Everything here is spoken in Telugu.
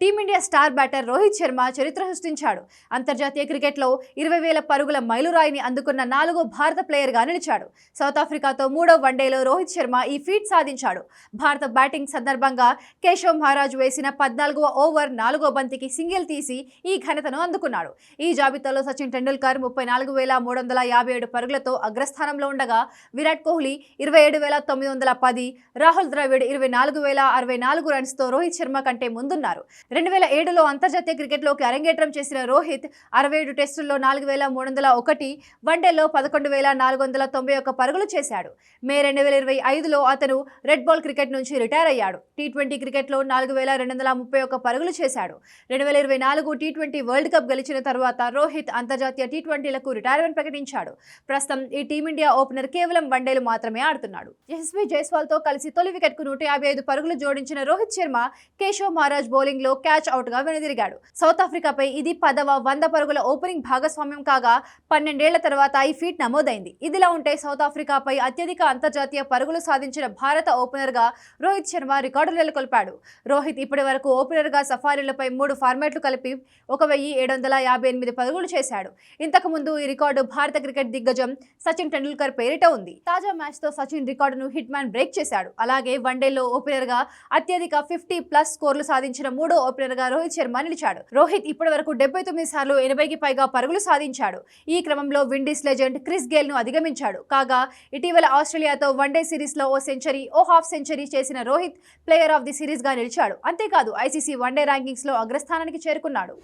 Team India star batter Rohit Sharma చరిత్ర సృష్టించాడు. అంతర్జాతీయ క్రికెట్లో 20,000 పరుగుల మైలురాయిని అందుకున్న 4వ భారత ప్లేయర్గా నిలిచాడు. సౌత్ ఆఫ్రికాతో 3వ వన్డేలో రోహిత్ శర్మ ఈ ఫీట్ సాధించాడు. భారత బ్యాటింగ్ సందర్భంగా కేశవ్ మహారాజ్ వేసిన 14వ ఓవర్ 4వ బంతికి సింగిల్ తీసి ఈ ఘనతను అందుకున్నాడు. ఈ జాబితాలో సచిన్ టెండూల్కర్ 34,357 పరుగులతో అగ్రస్థానంలో ఉండగా విరాట్ కోహ్లీ 27,910, రాహుల్ ద్రవిడ్ 24,064 రన్స్తో రోహిత్ శర్మ కంటే ముందున్నారు. 2007లో అంతర్జాతీయ క్రికెట్లోకి అరంగేట్రం చేసిన రోహిత్ 67 టెస్టుల్లో 4,301, వన్డేల్లో 11,491 పరుగులు చేశాడు. మే 2025లో అతను రెడ్ బాల్ క్రికెట్ నుంచి రిటైర్ అయ్యాడు. టీ20 క్రికెట్లో 4,231 పరుగులు చేశాడు. 2024 టీ20 వరల్డ్ కప్ గెలిచిన తర్వాత రోహిత్ అంతర్జాతీయ టీ20లకు రిటైర్మెంట్ ప్రకటించాడు. ప్రస్తుతం ఈ టీమిండియా ఓపెనర్ కేవలం వన్డేలు మాత్రమే ఆడుతున్నాడు. యశస్వి జైస్వాల్తో కలిసి తొలి వికెట్కు 155 పరుగులు జోడించిన రోహిత్ శర్మ కేశవ్ మహారాజ్ బౌలింగ్ లో క్యాచ్ అవుట్ గా వెనుదిరిగాడు. సౌత్ ఆఫ్రికాపై ఇది 10వ 100 పరుగుల ఓపెనింగ్ భాగస్వామ్యం కాగా 12 ఏళ్ల తర్వాత ఈ ఫీట్ నమోదైంది. ఇదిలా ఉంటే సౌత్ ఆఫ్రికాపై అత్యధిక అంతర్జాతీయ పరుగులు సాధించిన భారత ఓపెనర్ గా రోహిత్ శర్మ రికార్డులు నెలకొల్పాడు. రోహిత్ ఇప్పటి వరకు ఓపెనర్ గా సఫారీలపై 3 ఫార్మాట్లు కలిపి 1,758 పరుగులు చేశాడు. ఇంతకు ముందు ఈ రికార్డు భారత క్రికెట్ దిగ్గజం సచిన్ టెండూల్కర్ పేరిట ఉంది. తాజా మ్యాచ్ తో సచిన్ రికార్డును హిట్ మ్యాన్ బ్రేక్ చేశాడు. అలాగే వన్డేలో ఓపెనర్ గా అత్యధిక 50+ స్కోర్లు సాధించిన 3వ ఓపెనర్ గా రోహిత్ శర్మ నిలిచాడు. రోహిత్ ఇప్పటి వరకు 79 సార్లు 80కి పైగా పరుగులు సాధించాడు. ఈ క్రమంలో విండీస్ లెజెండ్ క్రిస్ గేల్ ను అధిగమించాడు. కాగా ఇటీవల ఆస్ట్రేలియాతో వన్డే సిరీస్ లో ఓ సెంచరీ, ఓ హాఫ్ సెంచరీ చేసిన Rohit player of the series గా నిలిచాడు. అంతేకాదు ఐసీసీ వన్డే ర్యాంకింగ్స్ లో అగ్రస్థానానికి చేరుకున్నాడు.